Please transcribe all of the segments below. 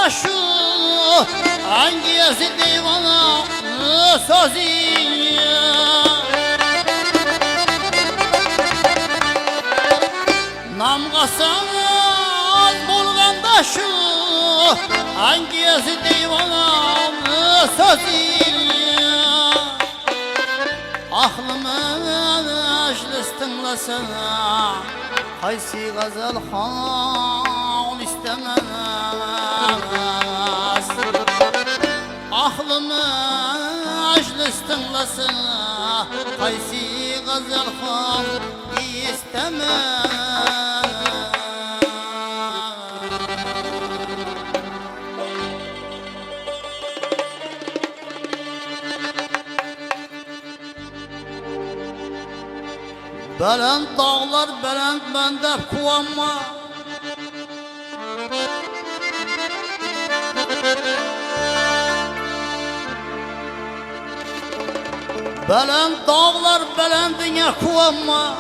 şu hangisi divana sözü nam qasanız bolğanda şu hangisi divana sözü aklımın ajlis tinglasana qaysi g'azal xon istemez aklımı ajlis tinglasana qaysi g'azal xon istemez Belend dağlar belend bende kuvanma Belend dağlar belendine kuvanma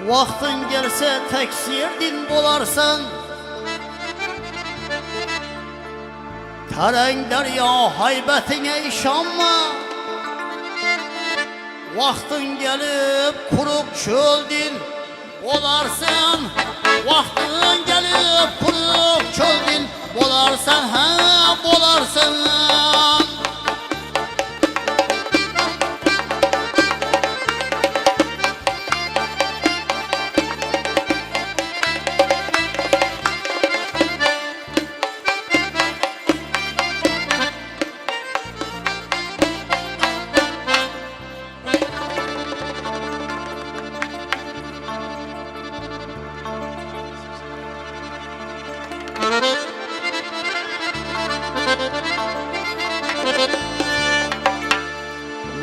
Vaxtın gelse teksirdin bolarsan Tereng derya haybetine işanma Vaxtın gelip kuruk çöldün bolarsın Vaxtın gelip kuruk çöldün bolarsın ha bolarsın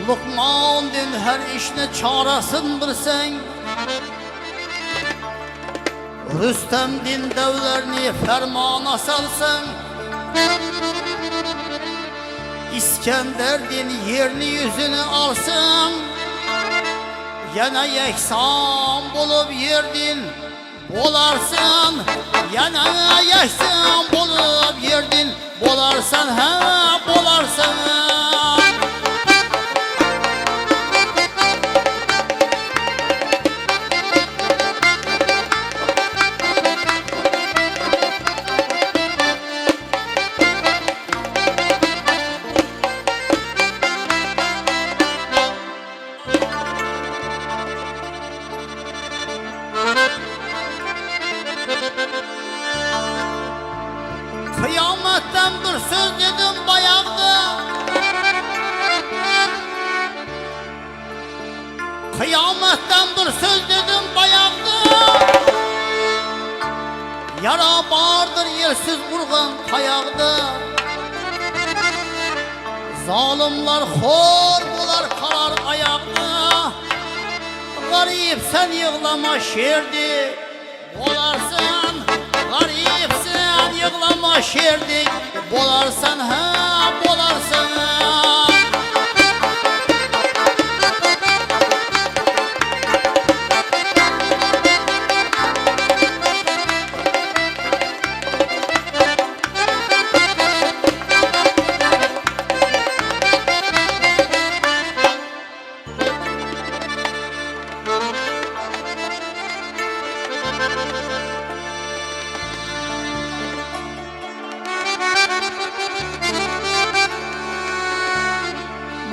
Luqman din her işine çarasın bilsen Rüstem din devlerini fermana salsın İskender din yerini yüzünü alsın Yana yeksan bulup yerdin bolarsın Yana yeksan bulup yerdin bolarsın ha bolarsın Kıyametten bir söz dedim bayağıda Kıyametten bir söz dedim bayağıda Yara vardır yersiz vurgan tayağda Zalimler hor bular karar ayakta Garip sen yığlama şerdi Bolarsın garip sen yığlama şerdi Bolarsın ha bolarsın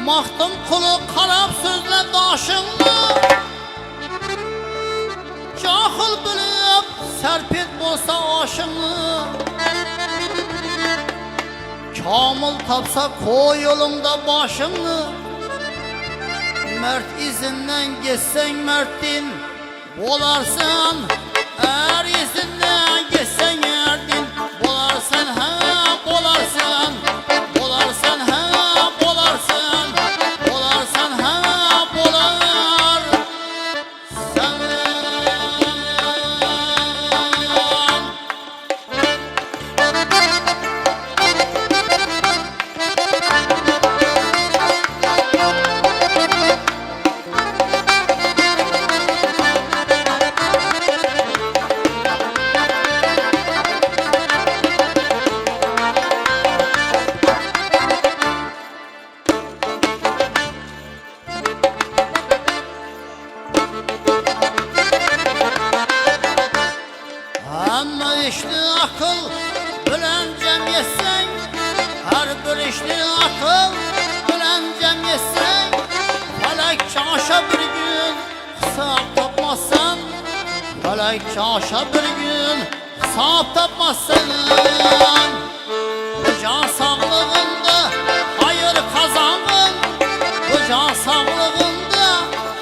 Mahtım kulu karab sözle daşınma Cahil bilip serpet bolsa aşını Kamil tapsa koy yolunda başını Mert izinden geçsen mertin bolarsın Er izinden geçsen erdin bolarsın ha bolarsın Bolarsın ha bolarsın Bolarsın ha bolar Sen Hamma ishni aql bilan jam yetsang, har bir ishni aql bilan jam yetsang, falak chosha bir gün hisob topmazsan, falak chosha bir gün hisob topmazsan. Bu can sağlığında hayır kazandın, bu can sağlığında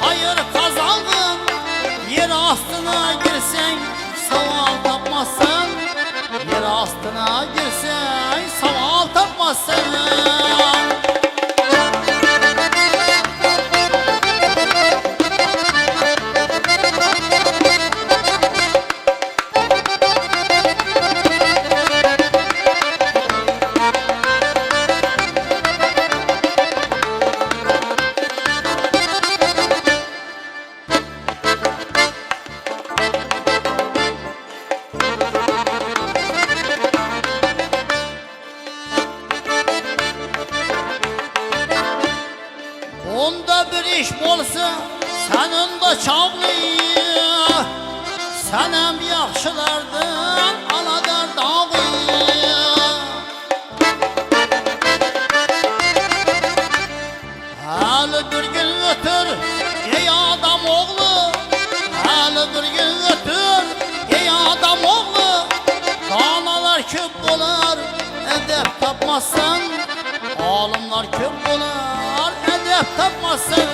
hayır kazandın. Yer astına girsen saval tapmazsan, yer astına girsen saval tapmazsan. Onda bir iş bolsa senin de çağlı, senem yaxşılardan aladar dağı. Hali bir gün ötür ey adam oğlu, hali bir gün ötür ey adam oğlu. Danalar köp bolar edep tapmazsan, olimlar köp bolar edep tapmazsan.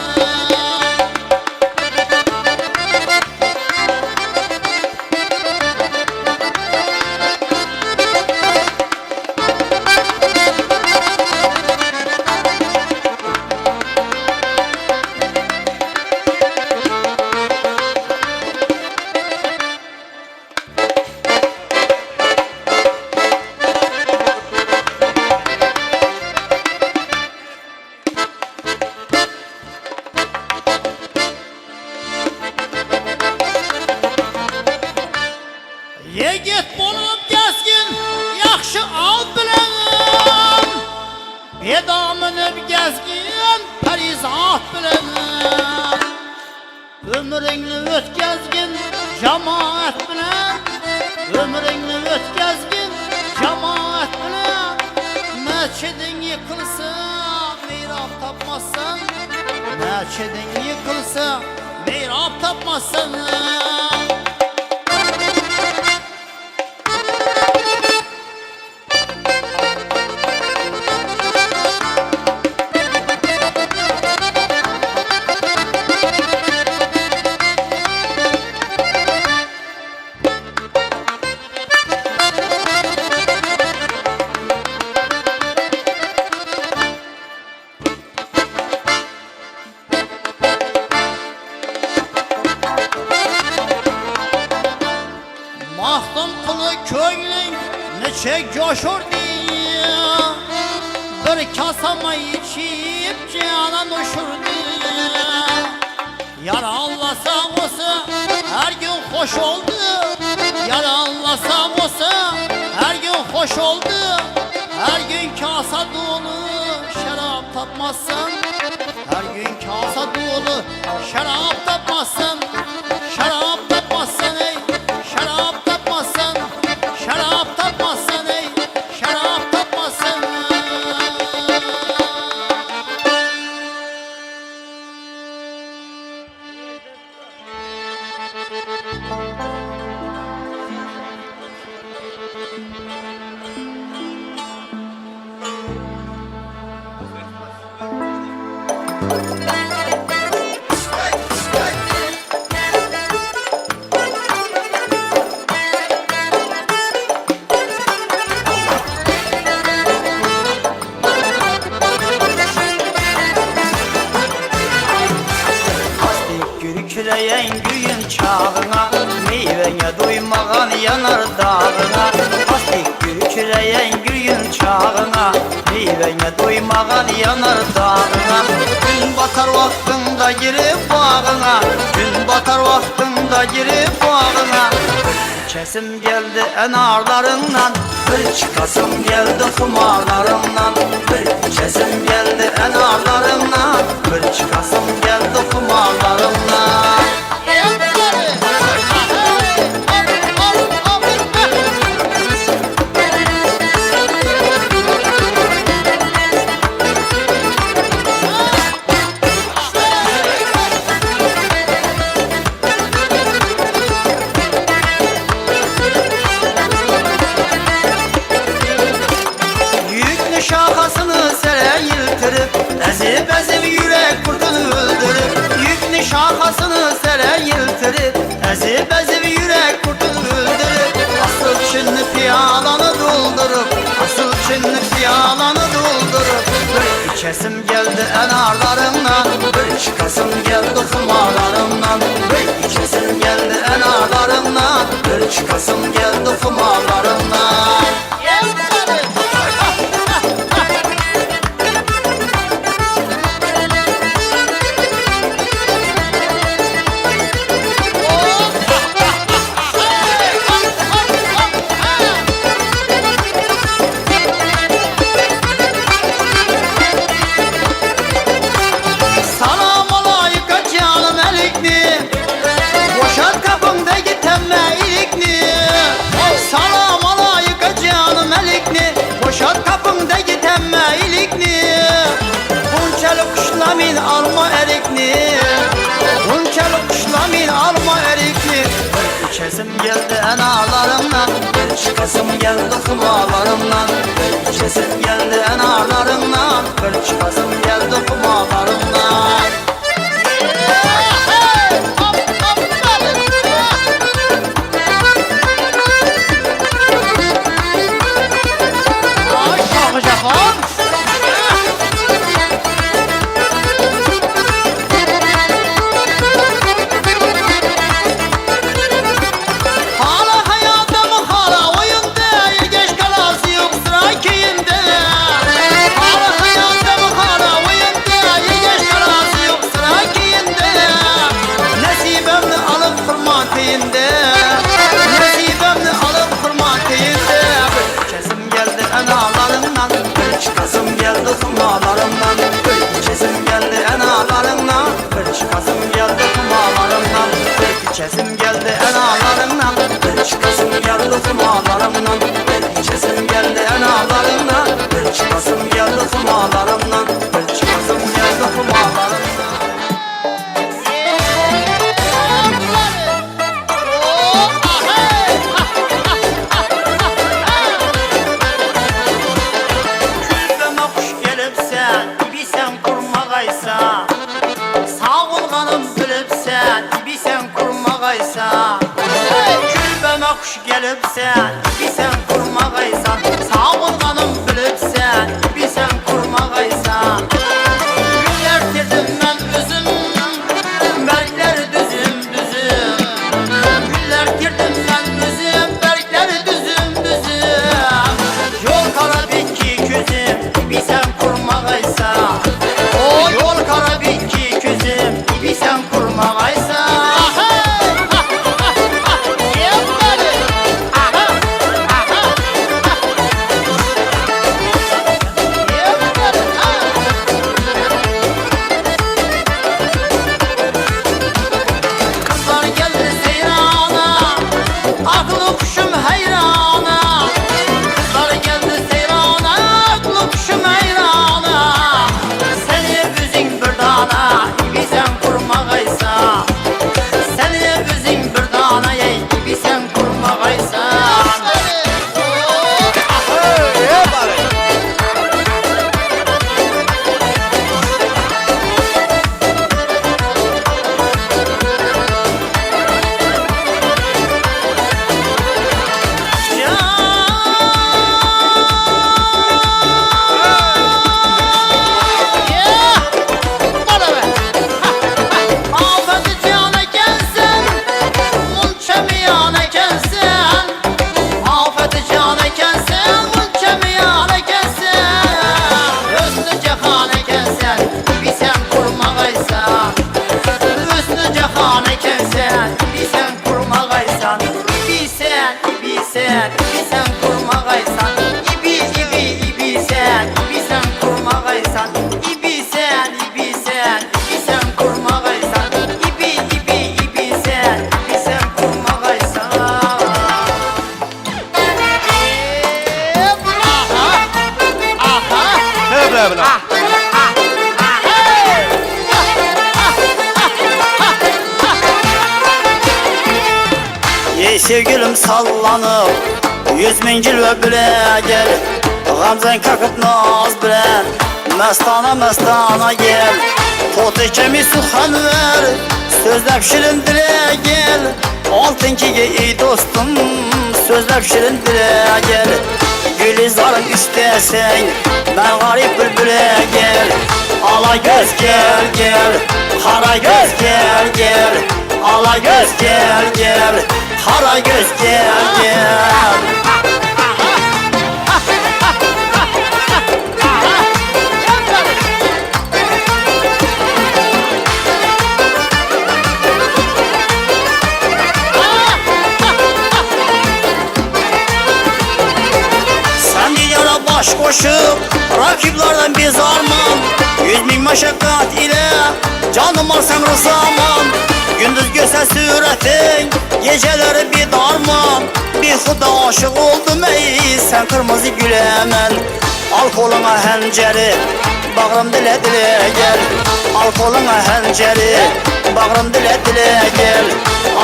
Yigit bolup gezgin yaxşı al bilen, bedaminib gezgin parizat bilen. Ömrüngni o'tkazgin jamoat bilan, ömrüngni o'tkazgin jamoat bilan. Masjiding yiqilsa merob topmazsan, masjiding yiqilsa merob topmazsan. Mahtum kılı köylün neçe coşurdu, bir kasama içip canan uçurdu. Yar Allah'sa olsa her gün hoş oldu, yar Allah'sa olsa her gün hoş oldu. Her gün kasa dolu şarap tapmazsan, her gün kasa dolu şarap tapmazsan, şarap tapmazsan ey, şarap tapmazsan, şarap tapmazsan ey, şarap tapmazsan. Kürküleyen gün çağına, meyvene doymağan yanar dağına. Astik kürküleyen gün çağına, meyvene doymağan yanar dağına. Gün batar vaktında girip bağına, gün batar vaktında girip bağına. Kesim geldi enarlarından, bir çıkasım geldi kumarlarından. Bir kesim geldi enarlarından, bir çıkasım geldi kumarlarından. Hey, hey, hey, hey, hey, hey, hey, hey, hey, hey, bahasını sere yıltırıp ezip ezip yürek kurtuldurup asıl çınlı piyalanı doldurup asıl çınlı piyalanı doldurup bir içesim geldi enarlarımdan bir çıkasım geldi kumarlarımdan bir içesim geldi enarlarımdan bir çıkasım geldi kumarlarımdan. Min alma erikni Bunçalı kuşla min alma erikni Bir içesim geldi enalarımdan Bir çıkasım geldi kumalarımdan Bir içesim geldi enalarımdan Bir çıkasım geldi kumalarımdan. Nasibimni alıp kurma teyinde Bir içesim geldi enalarımdan Bir çıkasım geldi kumalarımdan Bir içesim geldi enalarımdan Bir çıkasım geldi kumalarımdan Bir içesim geldi enalarımdan Bir çıkasım geldi kumalarımdan Bir içesim geldi enalarımdan Bir çıkasım geldi kumalarımdan Bir çıkasım geldi kumalarımdan. Kuş gelipsen, bir sen kurmağaysan Sağ ol kanım bilipsen, bir sen kurmağaysan Güller tirdim ben üzüm, berkler düzüm düzüm Güller tirdim ben üzüm, berkler düzüm düzüm Yol kara bitki küzüm, bir sen kurmağaysan O yol kara bitki küzüm, bir sen kurmağaysan Ey sevgilim sallanıp 100 min cilve bile gel Gamzen kakıp naz bilen Mestana mestana gel Pot içemi suhan ver Sözler şirin dile gel, altın ki ey dostum. Sözler şirin dile gel, Gülizar'ın istesen, ben garip bülbüle gel. Ala göz gel gel, kara göz gel gel. Ala göz gel gel, kara göz gel gel. Sen dünyada baş koşup rakiplerden biz armağan. 100.000 meşakkat ile canım alsam rızaman. Gündüz göster suretin, geceleri bir darman. Bir huda aşık oldum ey, sen kırmızı gül hemen. Al koluna henceri, bağrım dile dile gel. Al koluna henceri, bağrım dile dile gel.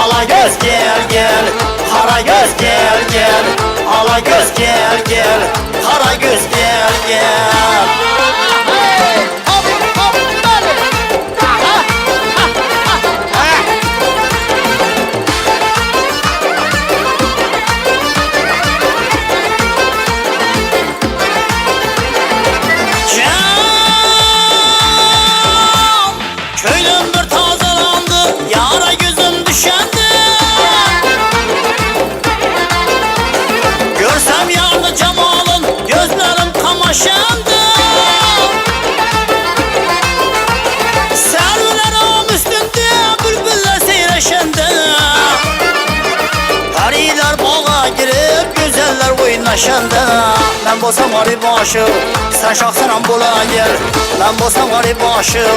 Ala göz gel gel, kara göz gel gel. Ala göz gel gel, kara göz gel gel. Köylüm bir tazelandı, yara gözüm düşendi. Görsem yardı cemalın, gözlerim kamaşandı. Servilerim üstünde, bülbüller seyreşendi. Periler bağa girip, güzeller oynaşandı. Ben bolsam garip aşık, sen şahsınam bula gel. Ben bolsam garip aşık,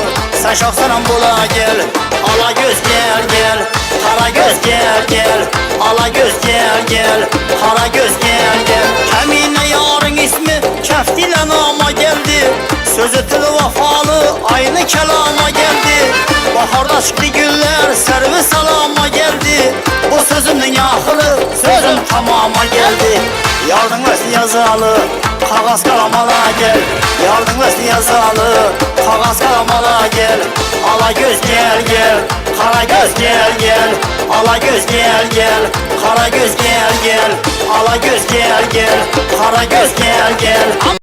sen şahsınam bula gel. Ala göz gel gel, kara göz gel gel. Ala göz gel gel, kara göz gel gel. Kemine yarın ismi keftiyle nama geldi. Sözü tülü vafalı aynı kelama geldi. Baharda çıktı güller servi salama geldi. Bu sözümün ahırı sözüm tamama geldi. Yardım versin yazılı, kağız kalamala gel. Yardım versin yazılı, kağız kalamala gel. Ala göz gel gel, kara göz gel gel. Ala göz gel gel, kara göz gel gel. Ala göz gel gel, kara göz gel gel.